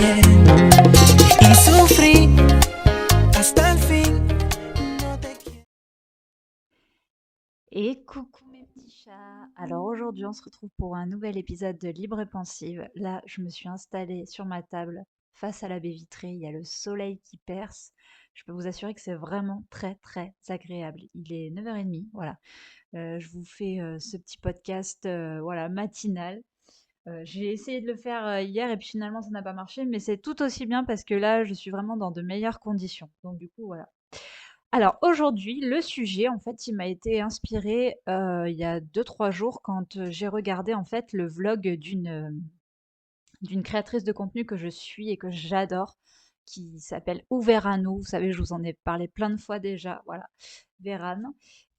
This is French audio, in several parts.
bien y sufrí hasta el fin. No te quiero. Et coucou mes petits chats. Alors aujourd'hui, on se retrouve pour un nouvel épisode de Libre et Pensive. Là, je me suis installée sur ma table face à la baie vitrée. Il y a le soleil qui perce. Je peux vous assurer que c'est vraiment très très agréable. Il est 9h30, voilà. Je vous fais ce petit podcast voilà, matinal. J'ai essayé de le faire hier et puis finalement ça n'a pas marché, mais c'est tout aussi bien parce que là, je suis vraiment dans de meilleures conditions. Donc du coup, voilà. Alors aujourd'hui, le sujet, en fait, il m'a été inspiré il y a 2 3 jours quand j'ai regardé en fait le vlog d'une créatrice de contenu que je suis et que j'adore, qui s'appelle Ouvert à nous. Vous savez, je vous en ai parlé plein de fois déjà, voilà, Vérane.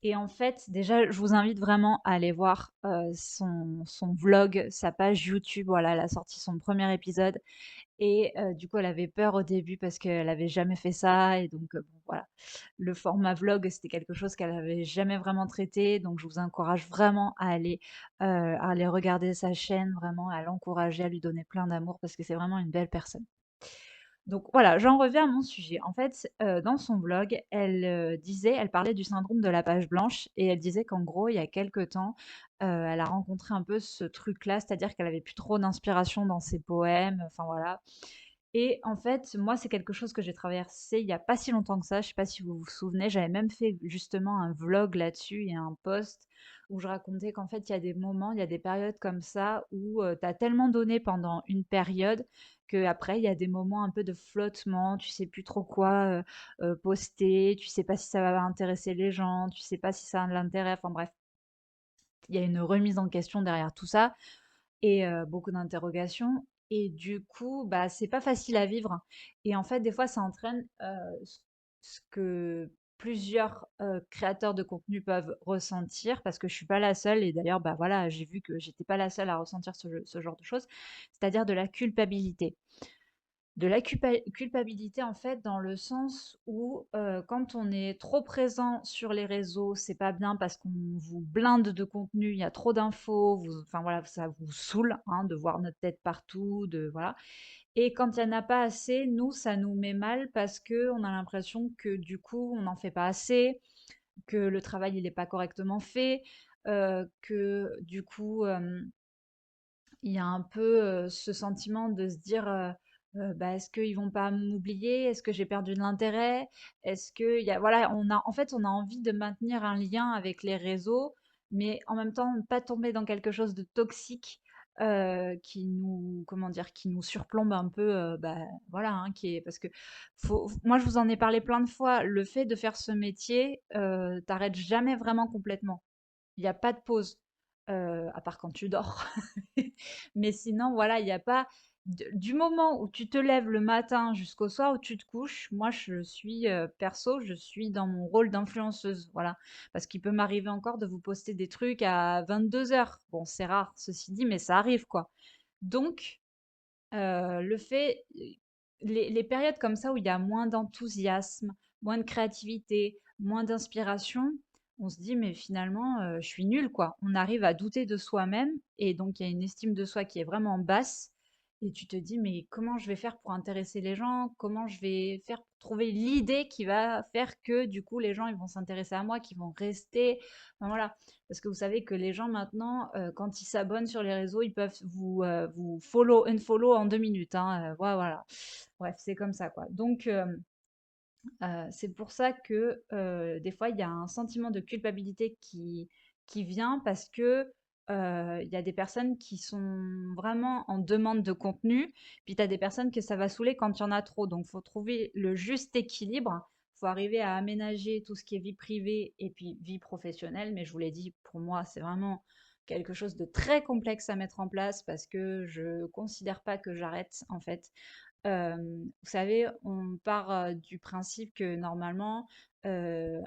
Et en fait, déjà, je vous invite vraiment à aller voir son vlog, sa page YouTube. Voilà, elle a sorti son premier épisode. Et du coup, elle avait peur au début parce qu'elle avait jamais fait ça et donc bon, voilà. Le format vlog, c'était quelque chose qu'elle avait jamais vraiment traité, donc je vous encourage vraiment à aller regarder sa chaîne, vraiment à l'encourager, à lui donner plein d'amour parce que c'est vraiment une belle personne. Donc voilà, j'en reviens à mon sujet. En fait, dans son blog, elle parlait du syndrome de la page blanche et elle disait qu'en gros, il y a quelque temps, elle a rencontré un peu ce truc-là, c'est-à-dire qu'elle avait plus trop d'inspiration dans ses poèmes, enfin voilà. Et en fait, moi, c'est quelque chose que j'ai traversé il y a pas si longtemps que ça. Je sais pas si vous vous souvenez, j'avais même fait justement un vlog là-dessus et un post où je racontais qu'en fait, il y a des moments, il y a des périodes comme ça où tu as tellement donné pendant une période qu'après, il y a des moments un peu de flottement, tu sais plus trop quoi poster, tu sais pas si ça va intéresser les gens, tu sais pas si ça a de l'intérêt, enfin bref, il y a une remise en question derrière tout ça et beaucoup d'interrogations et du coup, bah, c'est pas facile à vivre et en fait, des fois, ça entraîne, ce que plusieurs, créateurs de contenu peuvent ressentir parce que je suis pas la seule et d'ailleurs, bah, voilà, j'ai vu que j'étais pas la seule à ressentir ce genre de choses, c'est-à-dire de la culpabilité. De la culpabilité, en fait, dans le sens où, quand on est trop présent sur les réseaux, c'est pas bien parce qu'on vous blinde de contenu, il y a trop d'infos, vous enfin voilà, ça vous saoule, hein, de voir notre tête partout, de voilà et quand il y en a pas assez, nous, ça nous met mal parce que on a l'impression que, du coup, on n'en fait pas assez, que le travail, il est pas correctement fait, que du coup, il y a un peu, ce sentiment de se dire, bah, «Est-ce qu'ils vont pas m'oublier? Est-ce que j'ai perdu de l'intérêt?» Est-ce qu'il y a voilà, on a envie de maintenir un lien avec les réseaux, mais en même temps, ne pas tomber dans quelque chose de toxique, qui nous comment dire? Qui nous surplombe un peu, bah, voilà, hein, qui est parce que moi, je vous en ai parlé plein de fois, le fait de faire ce métier, tu jamais vraiment complètement. Il y a pas de pause, à part quand tu dors. Mais sinon, voilà, il y a pas du moment où tu te lèves le matin jusqu'au soir où tu te couches, moi je suis, perso, je suis dans mon rôle d'influenceuse, voilà. Parce qu'il peut m'arriver encore de vous poster des trucs à 22h. Bon, c'est rare, ceci dit, mais ça arrive, quoi. Donc, le fait les périodes comme ça où il y a moins d'enthousiasme, moins de créativité, moins d'inspiration, on se dit: «Mais finalement, je suis nulle, quoi». On arrive à douter de soi-même et donc il y a une estime de soi qui est vraiment basse et tu te dis: «Mais comment je vais faire pour intéresser les gens? Comment je vais faire pour trouver l'idée qui va faire que, du coup, les gens, ils vont s'intéresser à moi, qu'ils vont rester?» Enfin, voilà. Parce que vous savez que les gens maintenant, quand ils s'abonnent sur les réseaux, ils peuvent vous follow, unfollow en 2 minutes, hein, voilà. Bref, c'est comme ça, quoi. Donc c'est pour ça que, des fois, il y a un sentiment de culpabilité qui vient parce que, il y a des personnes qui sont vraiment en demande de contenu, puis tu as des personnes que ça va saouler quand il y en a trop. Donc faut trouver le juste équilibre. Faut arriver à aménager tout ce qui est vie privée et puis vie professionnelle. Mais je vous l'ai dit, pour moi, c'est vraiment quelque chose de très complexe à mettre en place parce que je considère pas que j'arrête, en fait. Vous savez, on part, du principe que normalement, heu,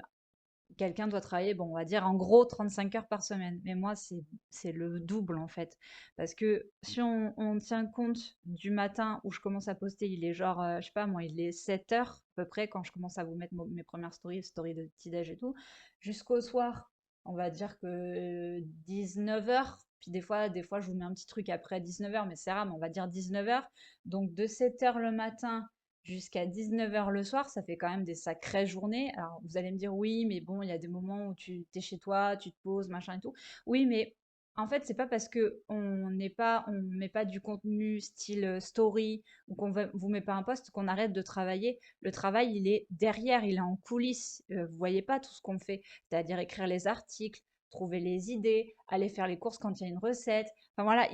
quelqu'un doit travailler, bon, on va dire en gros 35 heures par semaine. Mais moi, c'est le double en fait. Parce que si on tient compte du matin où je commence à poster, il est genre, je sais pas moi, il est 7 heures à peu près quand je commence à vous mettre mes premières stories de petit déj et tout, jusqu'au soir, on va dire que 19 heures. Puis des fois, je vous mets un petit truc après 19h, mais c'est rare, mais on va dire 19h. Donc de 7h le matin jusqu'à 19h le soir, ça fait quand même des sacrées journées. Alors vous allez me dire, oui, mais bon, il y a des moments où tu es chez toi, tu te poses, machin et tout. Oui, mais en fait, c'est pas parce que on met pas du contenu style story ou vous met pas un post qu'on arrête de travailler. Le travail, il est derrière, il est en coulisses. Vous voyez pas tout ce qu'on fait, c'est-à-dire écrire les articles, trouver les idées, aller faire les courses quand il y a une recette. Enfin voilà,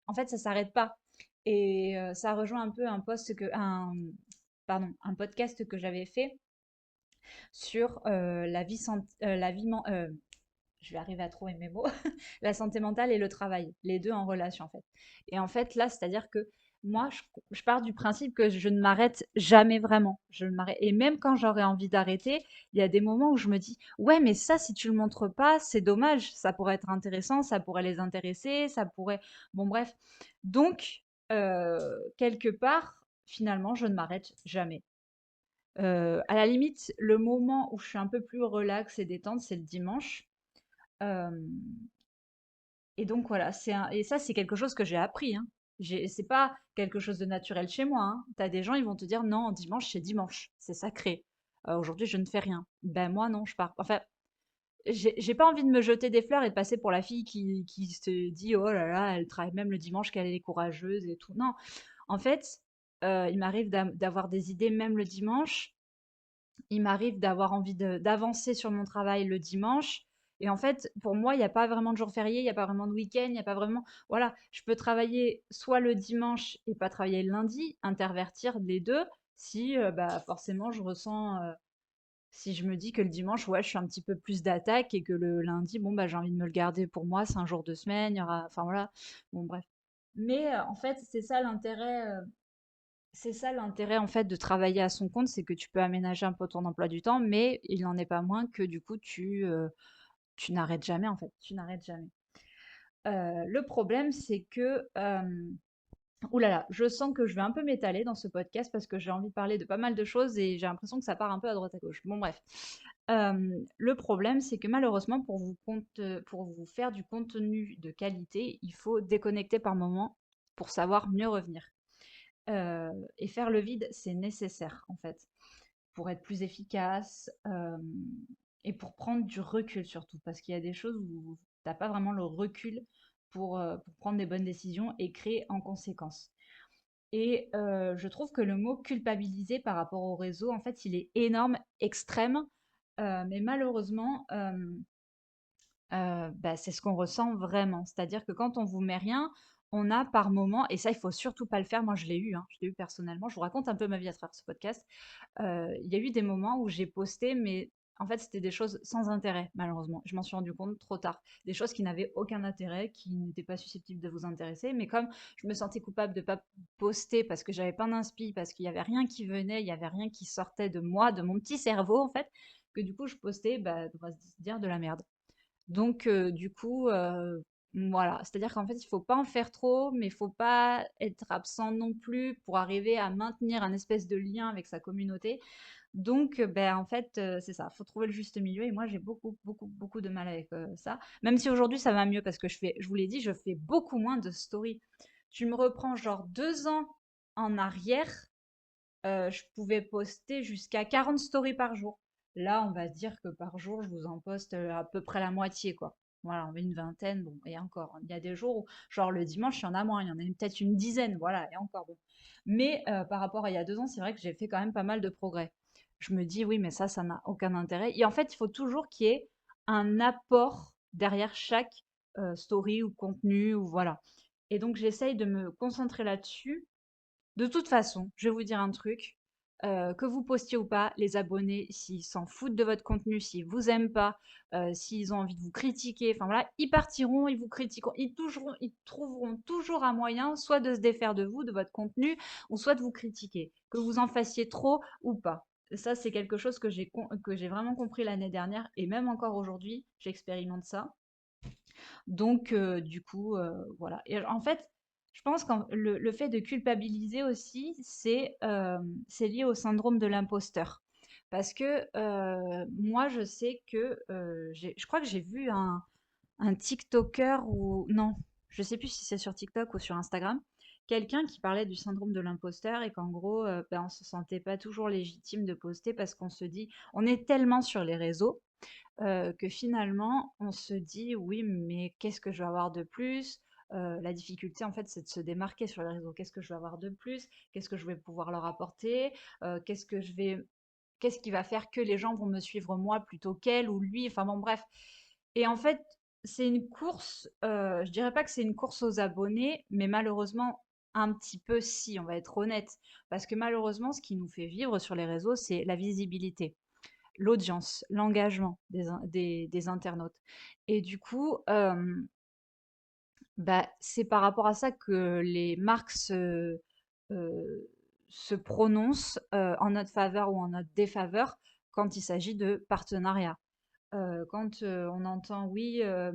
en fait, ça s'arrête pas. Et ça rejoint un peu un podcast que j'avais fait sur la vie, je vais arriver à trouver mes mots, la santé mentale et le travail, les deux en relation en fait. Et en fait là, c'est-à-dire que moi, je pars du principe que je ne m'arrête jamais vraiment. Et même quand j'aurais envie d'arrêter, il y a des moments où je me dis, ouais, mais ça, si tu le montres pas, c'est dommage. Ça pourrait être intéressant, ça pourrait les intéresser, ça pourrait. Bon, bref. Donc, quelque part, finalement, je ne m'arrête jamais. À la limite, le moment où je suis un peu plus relax et détente, c'est le dimanche. Hem et donc voilà, et ça, c'est quelque chose que j'ai appris, hein. C'est pas quelque chose de naturel chez moi, hein. Tu des gens, ils vont te dire: «Non, dimanche, c'est dimanche, c'est sacré. Aujourd'hui, je ne fais rien». Ben, moi, non, je pars enfin, j'ai pas envie de me jeter des fleurs et de passer pour la fille qui se dit: «Oh là là, elle travaille même le dimanche, qu'elle est courageuse et tout». Non, en fait, il m'arrive d'avoir des idées même le dimanche. Il m'arrive d'avoir envie d'avancer sur mon travail le dimanche. Et en fait, pour moi, il n'y a pas vraiment de jour férié, il n'y a pas vraiment de week-end, il n'y a pas vraiment. Voilà, je peux travailler soit le dimanche et pas travailler le lundi, intervertir les deux, si bah, forcément je ressens. Si je me dis que le dimanche, ouais, je suis un petit peu plus d'attaque et que le lundi, bon, bah, j'ai envie de me le garder pour moi, c'est un jour de semaine, il y aura. Enfin voilà, bon, bref. Mais en fait, c'est ça l'intérêt en fait de travailler à son compte, c'est que tu peux aménager un peu ton emploi du temps, mais il n'en est pas moins que du coup tu n'arrêtes jamais en fait, tu n'arrêtes jamais. Le problème c'est que ouh là là, je sens que je vais un peu m'étaler dans ce podcast parce que j'ai envie de parler de pas mal de choses et j'ai l'impression que ça part un peu à droite à gauche. Bon bref. Le problème c'est que malheureusement pour vous faire du contenu de qualité, il faut déconnecter par moment pour savoir mieux revenir. Et faire le vide, c'est nécessaire en fait, pour être plus efficace, et pour prendre du recul surtout. Parce qu'il y a des choses où tu as pas vraiment le recul pour prendre des bonnes décisions et créer en conséquence. Et je trouve que le mot culpabiliser par rapport au réseau, en fait, il est énorme, extrême, mais malheureusement, bah, c'est ce qu'on ressent vraiment. C'est-à-dire que quand on vous met rien, on a par moment et ça, il faut surtout pas le faire. Moi, je l'ai eu, hein, je l'ai eu personnellement. Je vous raconte un peu ma vie à travers ce podcast. Il y a eu des moments où j'ai posté, mais en fait, c'était des choses sans intérêt, malheureusement. Je m'en suis rendu compte trop tard. Des choses qui n'avaient aucun intérêt, qui n'étaient pas susceptibles de vous intéresser. Mais comme je me sentais coupable de pas poster parce que j'avais pas d'inspi, parce qu'il y avait rien qui venait, il y avait rien qui sortait de moi, de mon petit cerveau, en fait, que du coup, je postais, bah, on va se dire de la merde. Donc, du coup, voilà. C'est-à-dire qu'en fait, il faut pas en faire trop, mais il faut pas être absent non plus pour arriver à maintenir un espèce de lien avec sa communauté. Donc, ben, en fait, c'est ça, faut trouver le juste milieu et moi j'ai beaucoup, beaucoup, beaucoup de mal avec, ça. Même si aujourd'hui ça va mieux parce que je vous l'ai dit, je fais beaucoup moins de stories. Tu me reprends genre 2 ans en arrière, je pouvais poster jusqu'à 40 stories par jour. Là, on va dire que par jour, je vous en poste à peu près la moitié, quoi. Voilà, on met une vingtaine, bon, et encore. Il y a des jours où, genre le dimanche, il y en a moins, il y en a peut-être une dizaine, voilà, et encore bon. Mais par rapport à il y a 2 ans, c'est vrai que j'ai fait quand même pas mal de progrès. Je me dis, oui, mais ça n'a aucun intérêt. Et en fait, il faut toujours qu'il y ait un apport derrière chaque story ou contenu, ou voilà. Et donc, j'essaye de me concentrer là-dessus de toute façon, je vais vous dire un truc, que vous postiez ou pas, les abonnés, s'ils s'en foutent de votre contenu, s'ils vous aiment pas, s'ils ont envie de vous critiquer, enfin voilà, ils partiront, ils vous critiqueront, ils trouveront toujours un moyen soit de se défaire de vous, de votre contenu, ou soit de vous critiquer, que vous en fassiez trop ou pas. Ça, c'est quelque chose que j'ai vraiment compris l'année dernière et même encore aujourd'hui, j'expérimente ça. Donc, du coup, voilà. Et en fait, je pense que le fait de culpabiliser aussi, c'est lié au syndrome de l'imposteur. Parce que moi, je sais que je crois que j'ai vu un TikToker ou non, je sais plus si c'est sur TikTok ou sur Instagram, quelqu'un qui parlait du syndrome de l'imposteur et qu'en gros, on se sentait pas toujours légitime de poster parce qu'on se dit on est tellement sur les réseaux, que finalement on se dit: «Oui, mais qu'est-ce que je vais avoir de plus?» La difficulté en fait, c'est de se démarquer sur les réseaux. Qu'est-ce que je vais avoir de plus? Qu'est-ce que je vais pouvoir leur apporter? Qu'est-ce qui va faire que les gens vont me suivre moi plutôt qu'elle ou lui? Enfin bon, bref. Et en fait, c'est une course, je dirais pas que c'est une course aux abonnés, mais malheureusement, un petit peu si, on va être honnête. Parce que malheureusement, ce qui nous fait vivre sur les réseaux, c'est la visibilité, l'audience, l'engagement des internautes. Et du coup, bah, c'est par rapport à ça que les marques euh, se prononcent en notre faveur ou en notre défaveur quand il s'agit de partenariat. Quand on entend oui, euh,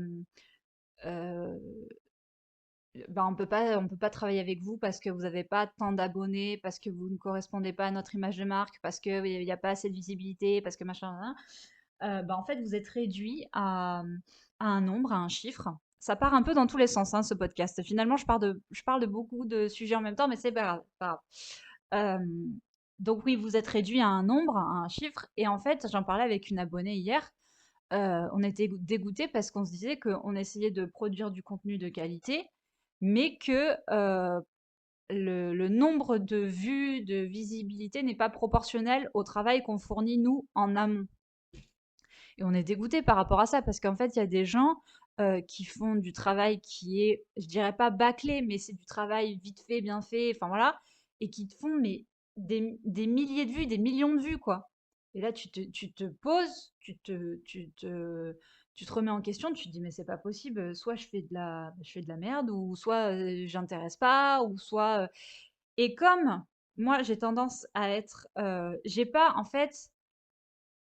bah, on peut pas travailler avec vous parce que vous n'avez pas tant d'abonnés, parce que vous ne correspondez pas à notre image de marque, parce qu'il n'y a pas assez de visibilité, parce que machin, hein, bah, en fait, vous êtes réduit à un nombre, à un chiffre. Ça part un peu dans tous les sens, hein, ce podcast. Finalement, je parle de beaucoup de sujets en même temps, mais c'est pas grave. Pas grave. Donc oui, vous êtes réduit à un nombre, à un chiffre. Et en fait, j'en parlais avec une abonnée hier. On était dégoûtés parce qu'on se disait qu'on essayait de produire du contenu de qualité, mais que le nombre de vues, de visibilité n'est pas proportionnel au travail qu'on fournit nous en amont. Et on est dégoûté par rapport à ça parce qu'en fait, il y a des gens qui font du travail qui est, je dirais pas bâclé, mais c'est du travail vite fait, bien fait, enfin voilà, et qui te font mais des milliers de vues, des millions de vues, quoi. Et là, tu te poses, tu te remets en question, tu te dis mais c'est pas possible, soit je fais de la merde, ou soit j'intéresse pas, ou soit. Et comme moi, j'ai tendance à être, j'ai pas en fait,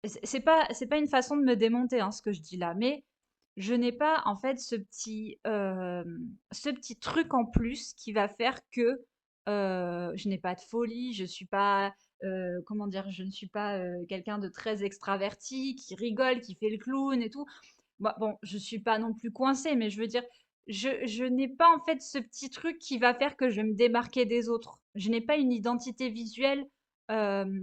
c'est pas une façon de me démonter, hein, ce que je dis là, mais je n'ai pas en fait ce petit truc en plus qui va faire que je n'ai pas de folie, je suis pas comment dire, je ne suis pas quelqu'un de très extraverti qui rigole, qui fait le clown et tout. Moi, bon, je suis pas non plus coincée, mais je veux dire, je n'ai pas en fait ce petit truc qui va faire que je vais me démarquer des autres. Je n'ai pas une identité visuelle euh,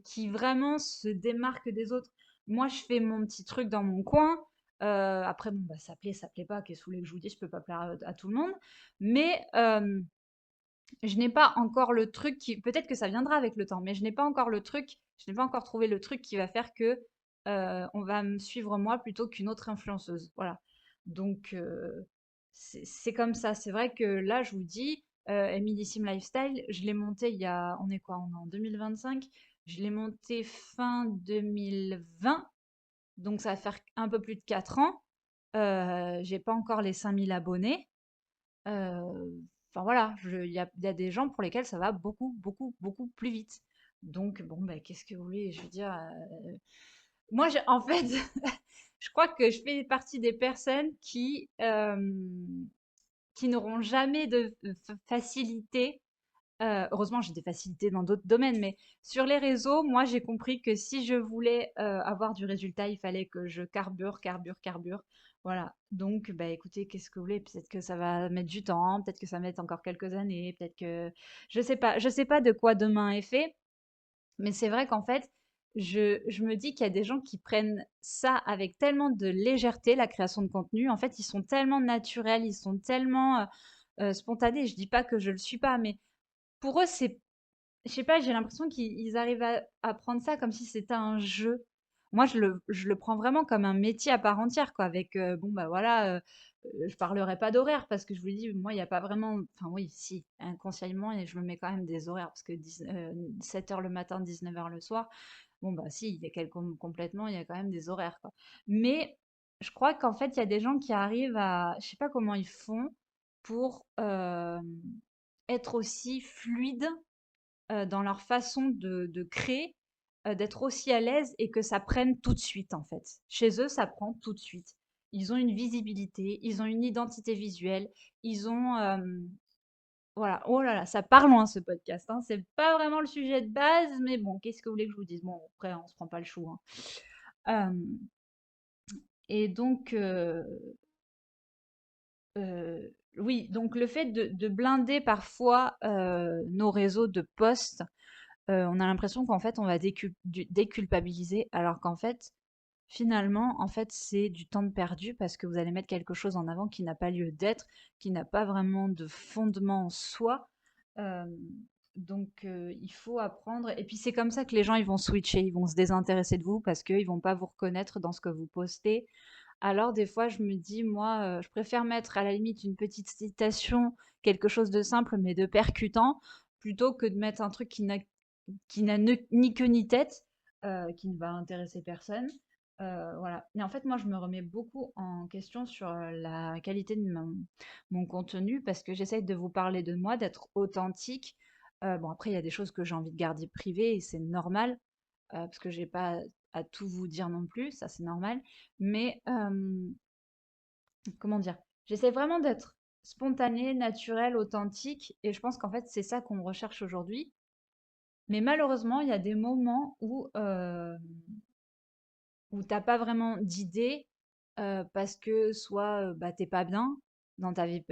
qui vraiment se démarque des autres. Moi, je fais mon petit truc dans mon coin. Après, bon, bah, ça plaît pas. Qu'est-ce que vous voulez que je vous dise? Je peux pas plaire à tout le monde. Mais je n'ai pas encore le truc qui. Peut-être que ça viendra avec le temps, mais je n'ai pas encore le truc. Je n'ai pas encore trouvé le truc qui va faire que on va me suivre moi plutôt qu'une autre influenceuse. Voilà. Donc, c'est comme ça. C'est vrai que là, je vous dis, Emily Sim Lifestyle, je l'ai monté il y a. On est quoi? On est en 2025. Je l'ai monté fin 2020. Donc, ça va faire un peu plus de 4 ans. J'ai pas encore les 5000 abonnés. Enfin voilà, il y a des gens pour lesquels ça va beaucoup, beaucoup, beaucoup plus vite. Donc bon, bah, qu'est-ce que vous voulez? Je veux dire, moi, en fait, je crois que je fais partie des personnes qui n'auront jamais de facilité. Heureusement, j'ai des facilités dans d'autres domaines, mais sur les réseaux, moi, j'ai compris que si je voulais avoir du résultat, il fallait que je carbure, carbure, carbure. Voilà. Donc, bah, écoutez, qu'est-ce que vous voulez? Peut-être que ça va mettre du temps, peut-être que ça va mettre encore quelques années, peut-être que je sais pas de quoi demain est fait, mais c'est vrai qu'en fait, je me dis qu'il y a des gens qui prennent ça avec tellement de légèreté, la création de contenu. En fait, ils sont tellement naturels, ils sont tellement spontanés. Je dis pas que je le suis pas, mais pour eux, c'est je sais pas, j'ai l'impression qu'ils arrivent à prendre ça comme si c'était un jeu. Moi, je le prends vraiment comme un métier à part entière, quoi, avec, bon, bah voilà, je parlerai pas d'horaire parce que je vous dis, moi, il y a pas vraiment, enfin oui, si, inconsciemment, et je me mets quand même des horaires parce que 7 heures le matin, 19 heures le soir, bon, bah si, il décale complètement, il y a quand même des horaires, quoi. Mais je crois qu'en fait, il y a des gens qui arrivent à, je sais pas comment ils font pour être aussi fluides dans leur façon de créer, d'être aussi à l'aise et que ça prenne tout de suite, en fait. Chez eux, ça prend tout de suite. Ils ont une visibilité, ils ont une identité visuelle, ils ont, voilà. Oh là là, ça part loin ce podcast, hein. C'est pas vraiment le sujet de base, mais bon, qu'est-ce que vous voulez que je vous dise? Bon, après, on se prend pas le chou, hein. Hem Et donc, oui, donc le fait de blinder parfois nos réseaux de posts, on a l'impression qu'en fait, on va déculpabiliser, alors qu'en fait, finalement, en fait, c'est du temps de perdu parce que vous allez mettre quelque chose en avant qui n'a pas lieu d'être, qui n'a pas vraiment de fondement en soi. Euh, donc, il faut apprendre. Et puis, c'est comme ça que les gens, ils vont switcher, ils vont se désintéresser de vous parce qu'ils vont pas vous reconnaître dans ce que vous postez. Alors, des fois, je me dis, moi, je préfère mettre à la limite une petite citation, quelque chose de simple mais de percutant, plutôt que de mettre un truc qui n'a ni queue ni tête, qui ne va intéresser personne. Voilà. Et en fait, moi, je me remets beaucoup en question sur la qualité de mon contenu parce que j'essaye de vous parler de moi, d'être authentique. Bon, après, il y a des choses que j'ai envie de garder privées et c'est normal parce que j'ai pas à tout vous dire non plus, ça c'est normal. Mais comment dire? J'essaie vraiment d'être spontanée, naturelle, authentique et je pense qu'en fait, c'est ça qu'on recherche aujourd'hui. Mais malheureusement, il y a des moments où t'as pas vraiment d'idée parce que soit bah, t'es pas bien dans ta vie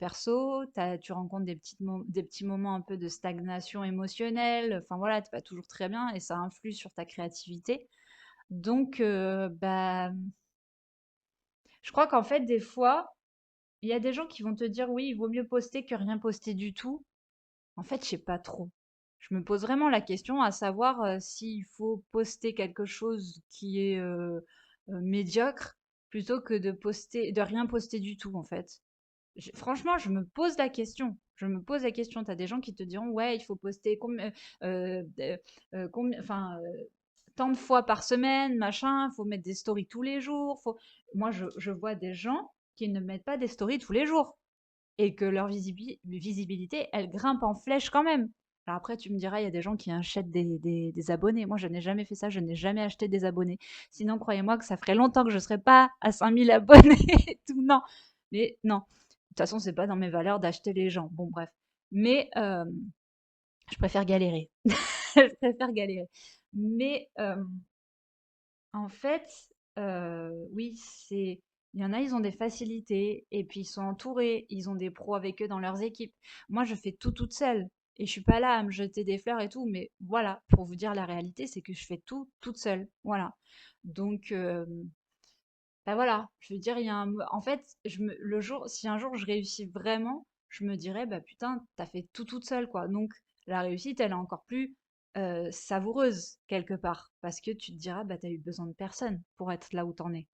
perso, tu rencontres des petits moments un peu de stagnation émotionnelle, enfin voilà, t'es pas toujours très bien et ça influe sur ta créativité. Donc, bah, je crois qu'en fait, des fois, il y a des gens qui vont te dire oui, il vaut mieux poster que rien poster du tout. En fait, je sais pas trop. Je me pose vraiment la question à savoir s'il faut poster quelque chose qui est médiocre plutôt que de rien poster du tout, en fait. Franchement, je me pose la question. Je me pose la question. Tu as des gens qui te diront, ouais, il faut poster enfin, tant de fois par semaine, machin, faut mettre des stories tous les jours. Moi, je vois des gens qui ne mettent pas des stories tous les jours et que leur visibilité, elle grimpe en flèche quand même. Alors après, tu me diras, il y a des gens qui achètent des abonnés. Moi, je n'ai jamais fait ça, je n'ai jamais acheté des abonnés. Sinon, croyez-moi que ça ferait longtemps que je ne serais pas à 5000 abonnés et tout. Non, mais non. De toute façon, c'est pas dans mes valeurs d'acheter les gens. Bon, bref. Mais je préfère galérer. Je préfère galérer. Mais en fait, oui, il y en a, ils ont des facilités et puis ils sont entourés, ils ont des pros avec eux dans leurs équipes. Moi, je fais tout toute seule et je suis pas là à me jeter des fleurs et tout, mais voilà, pour vous dire la réalité, c'est que je fais tout toute seule. Voilà. Donc, bah voilà, je veux dire, en fait, si un jour je réussis vraiment, je me dirais, bah putain, t'as fait tout toute seule, quoi. Donc, la réussite, elle est encore plus savoureuse, quelque part, parce que tu te diras, bah t'as eu besoin de personne pour être là où t'en es.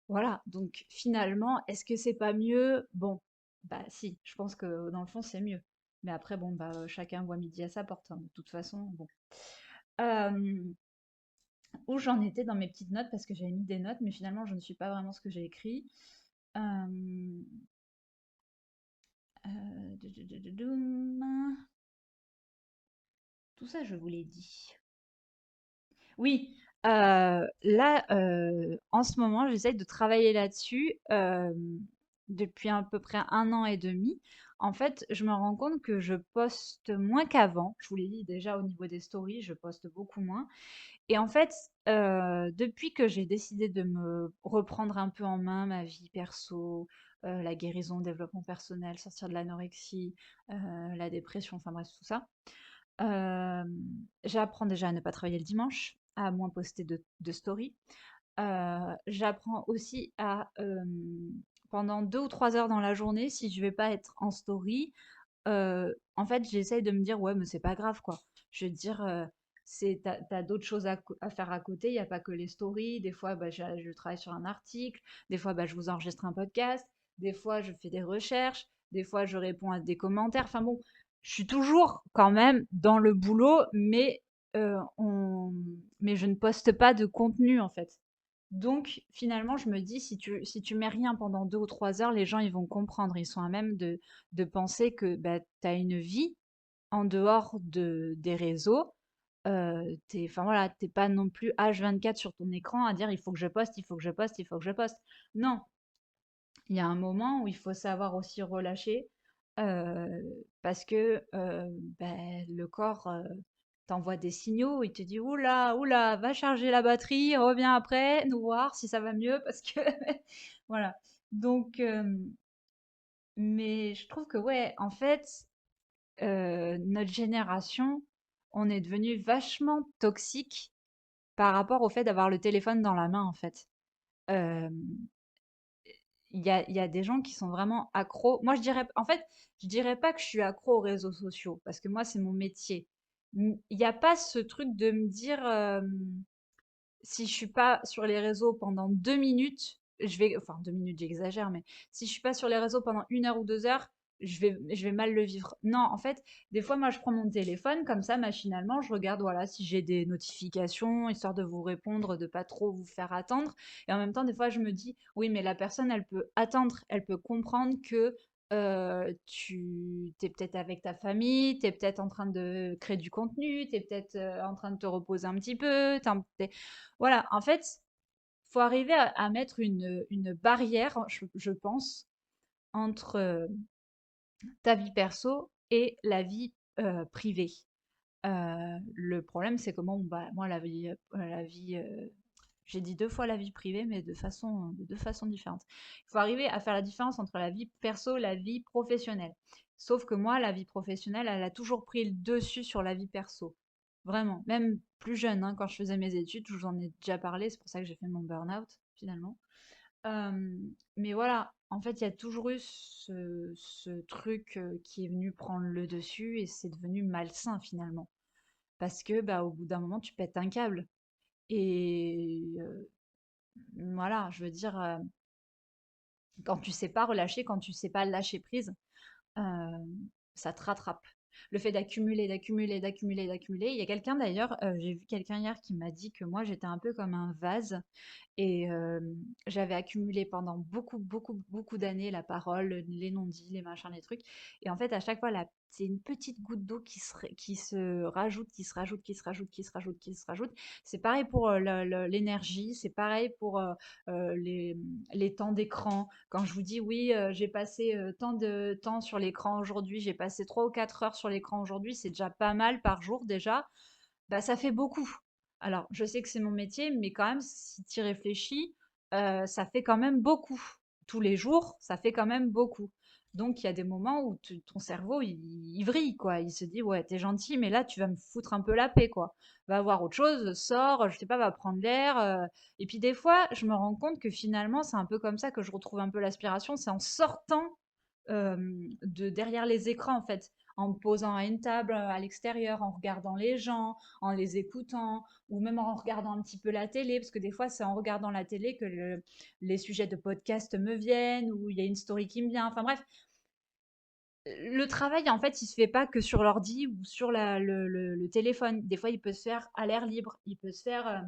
Voilà, donc finalement, est-ce que c'est pas mieux? Bon, bah si, je pense que dans le fond, c'est mieux. Mais après, bon, bah chacun voit midi à sa porte, hein, de toute façon, bon. Euh, où j'en étais dans mes petites notes parce que j'avais mis des notes, mais finalement je ne suis pas vraiment ce que j'ai écrit. Euh, Tout ça, je vous l'ai dit. Oui, là, en ce moment, j'essaye de travailler là-dessus depuis à peu près 1 an et demi. En fait, je me rends compte que je poste moins qu'avant. Je vous l'ai dit déjà au niveau des stories, je poste beaucoup moins. Et en fait, depuis que j'ai décidé de me reprendre un peu en main ma vie perso, la guérison, le développement personnel, sortir de l'anorexie, la dépression, enfin bref, tout ça, j'apprends déjà à ne pas travailler le dimanche, à moins poster de stories. J'apprends aussi à, pendant 2 ou 3 heures dans la journée, si je vais pas être en story, en fait, j'essaye de me dire: «Ouais, mais c'est pas grave, quoi». Je veux dire, tu d'autres choses à faire à côté, il y a pas que les stories. Des fois, bah, je travaille sur un article, des fois, bah, je vous enregistre un podcast, des fois, je fais des recherches, des fois, je réponds à des commentaires. Enfin bon, je suis toujours quand même dans le boulot, mais je ne poste pas de contenu, en fait. Donc, finalement, je me dis, si tu mets rien pendant 2 ou 3 heures, les gens, ils vont comprendre. Ils sont à même de penser que bah, tu as une vie en dehors des réseaux. Enfin voilà, t'es pas non plus H24 sur ton écran à dire il faut que je poste, il faut que je poste, il faut que je poste. Non, il y a un moment où il faut savoir aussi relâcher parce que ben, le corps, t'envoie des signaux, il te dit: «Ouh là, ouh là, va charger la batterie, reviens après nous voir si ça va mieux parce que» voilà. Donc mais je trouve que ouais, en fait, notre génération, on est devenu vachement toxique par rapport au fait d'avoir le téléphone dans la main, en fait. Hem, il y a des gens qui sont vraiment accros. Moi, je dirais pas que je suis accro aux réseaux sociaux parce que moi, c'est mon métier. Il y a pas ce truc de me dire, si je suis pas sur les réseaux pendant 2 minutes, je vais enfin 2 minutes, j'exagère, mais si je suis pas sur les réseaux pendant 1 heure ou 2 heures, je vais mal le vivre. Non, en fait, des fois, moi, je prends mon téléphone comme ça, machinalement, je regarde, voilà, si j'ai des notifications, histoire de vous répondre, de pas trop vous faire attendre. Et en même temps, des fois, je me dis: «Oui, mais la personne, elle peut attendre, elle peut comprendre que, tu es peut-être avec ta famille, tu es peut-être en train de créer du contenu, tu es peut-être, en train de te reposer un petit peu, tu voilà, en fait, faut arriver à mettre une barrière, je pense, entre ta vie perso et la vie privée. Le problème, c'est comment, bah, moi, j'ai dit 2 fois la vie privée, mais de 2 façons différentes. Il faut arriver à faire la différence entre la vie perso et la vie professionnelle. Sauf que moi, la vie professionnelle, elle a toujours pris le dessus sur la vie perso. Vraiment, même plus jeune, hein, quand je faisais mes études, je vous en ai déjà parlé, c'est pour ça que j'ai fait mon burn-out, finalement. Mais voilà, en fait, il y a toujours eu ce truc qui est venu prendre le dessus et c'est devenu malsain, finalement. Parce que, bah, au bout d'un moment, tu pètes un câble. Et voilà, je veux dire, quand tu sais pas relâcher, quand tu sais pas lâcher prise, ça te rattrape. Le fait d'accumuler, d'accumuler, d'accumuler, d'accumuler. Il y a quelqu'un d'ailleurs, j'ai vu quelqu'un hier qui m'a dit que moi j'étais un peu comme un vase et j'avais accumulé pendant beaucoup, beaucoup, beaucoup d'années la parole, les non-dits, les machins, les trucs. Et en fait, à chaque fois, c'est une petite goutte d'eau qui se rajoute, qui se rajoute, qui se rajoute, qui se rajoute, qui se rajoute. C'est pareil pour l'énergie, c'est pareil pour les temps d'écran. Quand je vous dis, oui, j'ai passé tant de temps sur l'écran aujourd'hui, j'ai passé 3 ou 4 heures sur l'écran aujourd'hui, c'est déjà pas mal par jour déjà, bah, ça fait beaucoup. Alors, je sais que c'est mon métier, mais quand même, si tu y réfléchis, ça fait quand même beaucoup. Tous les jours, ça fait quand même beaucoup. Donc, il y a des moments où ton cerveau, il vrille, quoi. Il se dit, ouais, t'es gentil, mais là, tu vas me foutre un peu la paix, quoi. Va voir autre chose, sors, je sais pas, va prendre l'air. Et puis, des fois, je me rends compte que finalement, c'est un peu comme ça que je retrouve un peu l'aspiration. C'est en sortant de derrière les écrans, en fait, en me posant à une table à l'extérieur, en regardant les gens, en les écoutant, ou même en regardant un petit peu la télé, parce que des fois, c'est en regardant la télé que les sujets de podcast me viennent, ou il y a une story qui me vient. Enfin bref, le travail, en fait, il se fait pas que sur l'ordi ou sur le téléphone. Des fois, il peut se faire à l'air libre, il peut se faire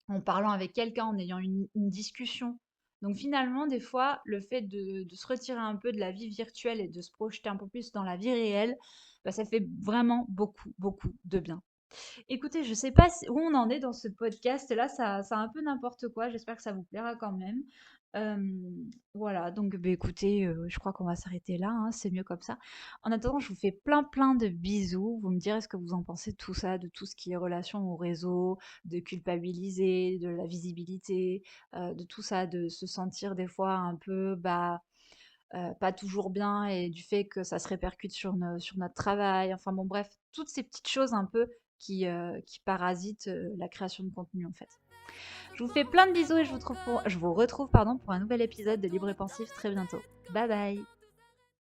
en parlant avec quelqu'un, en ayant une discussion. Donc finalement, des fois, le fait de se retirer un peu de la vie virtuelle et de se projeter un peu plus dans la vie réelle, bah, ça fait vraiment beaucoup, beaucoup de bien. Écoutez, je sais pas où on en est dans ce podcast. Là, ça a un peu n'importe quoi. J'espère que ça vous plaira quand même. Voilà, donc bah, écoutez, je crois qu'on va s'arrêter là, hein, c'est mieux comme ça. En attendant, je vous fais plein plein de bisous. Vous me direz ce que vous en pensez de tout ça, de tout ce qui est relation au réseau, de culpabiliser, de la visibilité, de tout ça, de se sentir des fois un peu bah, pas toujours bien et du fait que ça se répercute sur notre travail. Enfin bon, bref, toutes ces petites choses un peu qui parasitent la création de contenu en fait. Je vous fais plein de bisous et je vous retrouve pardon, pour un nouvel épisode de Libre et Pensif très bientôt. Bye bye!